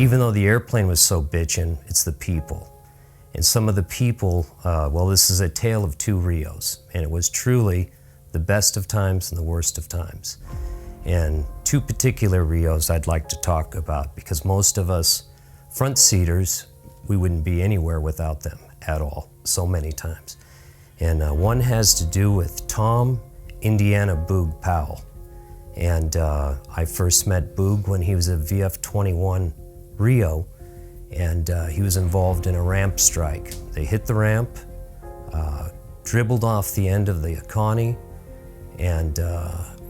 Even though the airplane was so bitchin', it's the people. And some of the people, well, this is a tale of two Rios, and it was truly the best of times and the worst of times. And two particular Rios I'd like to talk about, because most of us front seaters, we wouldn't be anywhere without them at all, so many times. And one has to do with Tom Indiana Boog Powell. And I first met Boog when he was a VF-21 Rio, and he was involved in a ramp strike. They hit the ramp, dribbled off the end of the Connie, and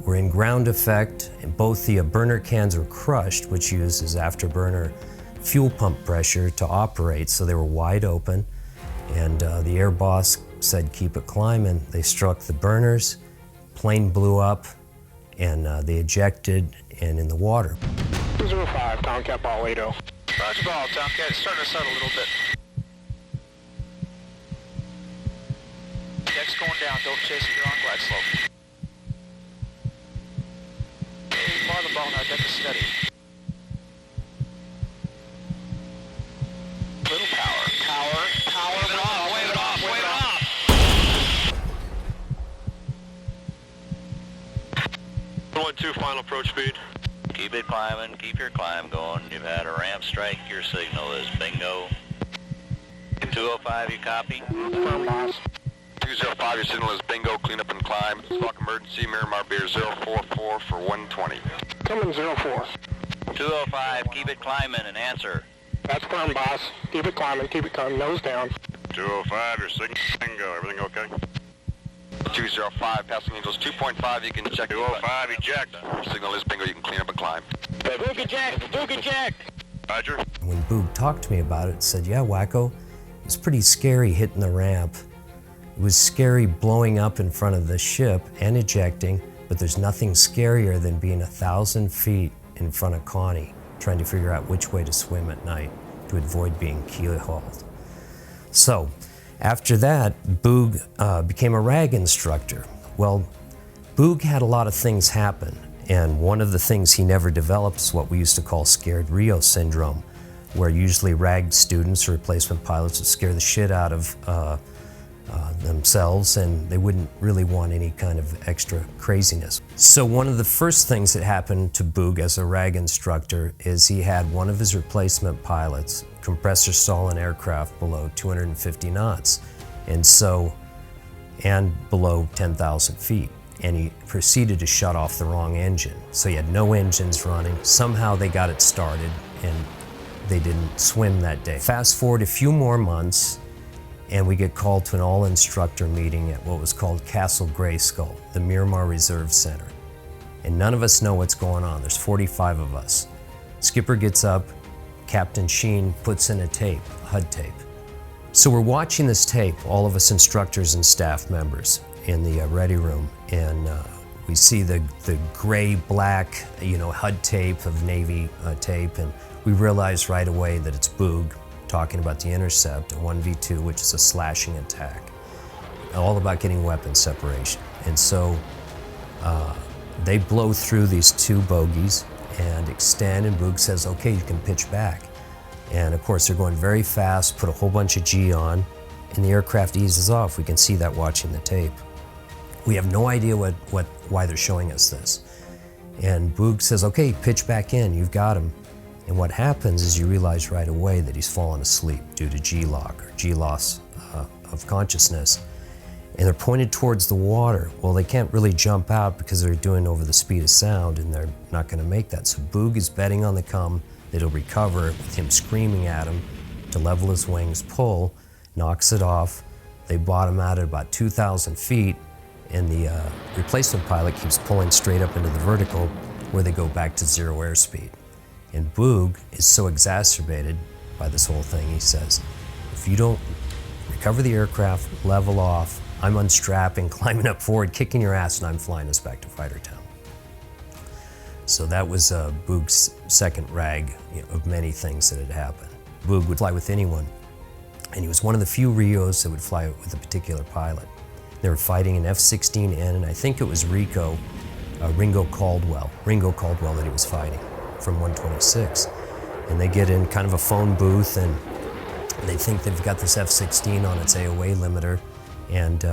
were in ground effect, and both the burner cans were crushed, which uses afterburner fuel pump pressure to operate, so they were wide open. And the air boss said, keep it climbing. They struck the burners, plane blew up, and they ejected and in the water. 205, Tomcat RIO. Roger, ball, Tomcat. It's starting to settle a little bit. Deck's going down. Don't chase it. You're on glide slope. Hey, bar the ball now. Deck is steady. Little power. Power. Wave it off. Wave it off. Wave it off. 112, final approach speed. Keep it climbing, keep your climb going. You've had a ramp strike, your signal is bingo. 205, you copy? Firm, boss. 205, your signal is bingo, clean up and climb. Squawk emergency, Miramar Beer 044 for 120. Coming 04. 205, keep it climbing and answer. That's firm, boss. Keep it climbing, nose down. 205, your signal bingo, everything okay? 205, passing angels 2.5, you can check. 205, eject. Signal is bingo, you can clean up and climb. Boog eject, Boog eject. Roger. When Boog talked to me about it, said, yeah, wacko, it was pretty scary hitting the ramp. It was scary blowing up in front of the ship and ejecting, but there's nothing scarier than being 1,000 feet in front of Connie, trying to figure out which way to swim at night to avoid being keel-hauled. So, after that, Boog became a RAG instructor. Well, Boog had a lot of things happen, and one of the things he never developed is what we used to call scared Rio syndrome, where usually RAG students or replacement pilots would scare the shit out of themselves, and they wouldn't really want any kind of extra craziness. So one of the first things that happened to Boog as a RAG instructor is he had one of his replacement pilots compressor stall an aircraft below 250 knots, and below 10,000 feet. And he proceeded to shut off the wrong engine. So he had no engines running. Somehow they got it started, and they didn't swim that day. Fast forward a few more months, and we get called to an all-instructor meeting at what was called Castle Grayskull, the Miramar Reserve Center. And none of us know what's going on. There's 45 of us. Skipper gets up, Captain Sheen puts in a tape, HUD tape. So we're watching this tape, all of us instructors and staff members in the ready room, and we see the gray-black, HUD tape of Navy tape, and we realize right away that it's Boog talking about the intercept, a 1v2, which is a slashing attack, all about getting weapon separation. And so they blow through these two bogies and extend, and Boog says, okay, you can pitch back. And of course they're going very fast, put a whole bunch of G on, and the aircraft eases off. We can see that watching the tape. We have no idea why they're showing us this. And Boog says, okay, pitch back in, you've got him. And what happens is you realize right away that he's fallen asleep due to G-lock, or G-loss of consciousness. And they're pointed towards the water. Well, they can't really jump out because they're doing over the speed of sound, and they're not gonna make that. So Boog is betting on the come that he'll recover with him screaming at him to level his wings, pull, knocks it off. They bottom out at about 2,000 feet, and the replacement pilot keeps pulling straight up into the vertical where they go back to zero airspeed. And Boog is so exacerbated by this whole thing, he says, if you don't recover the aircraft, level off, I'm unstrapping, climbing up forward, kicking your ass, and I'm flying us back to Fighter Town. So that was Boog's second RAG of many things that had happened. Boog would fly with anyone, and he was one of the few Rios that would fly with a particular pilot. They were fighting an F-16N, and I think it was Ringo Caldwell that he was fighting from 126. And they get in kind of a phone booth, and they think they've got this F-16 on its AOA limiter, and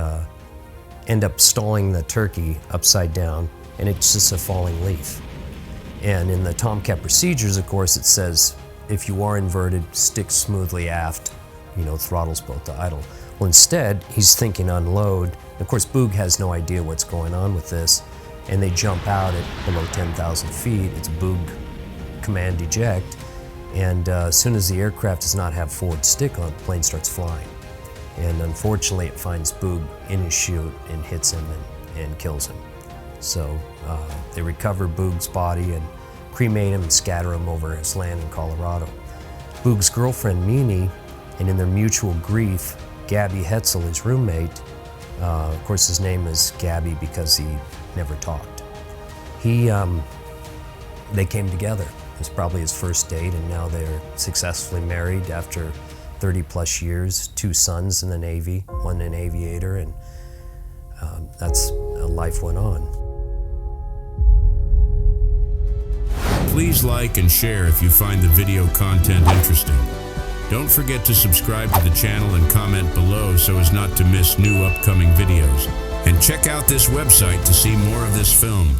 end up stalling the turkey upside down, and it's just a falling leaf. And in the Tomcat procedures, of course, it says if you are inverted, stick smoothly aft, throttles both to idle. Well, instead, he's thinking unload. Of course, Boog has no idea what's going on with this, and they jump out at below 10,000 feet. It's Boog command eject, and as soon as the aircraft does not have forward stick on, the plane starts flying. And unfortunately, it finds Boog in his chute and hits him and kills him. So they recover Boog's body and cremate him and scatter him over his land in Colorado. Boog's girlfriend, Mimi, and in their mutual grief, Gabby Hetzel, his roommate, of course his name is Gabby because he never talked. They came together. It was probably his first date, and now they're successfully married after 30 plus years, 2 sons in the Navy, one an aviator, and that's life went on. Please like and share if you find the video content interesting. Don't forget to subscribe to the channel and comment below so as not to miss new upcoming videos. And check out this website to see more of this film.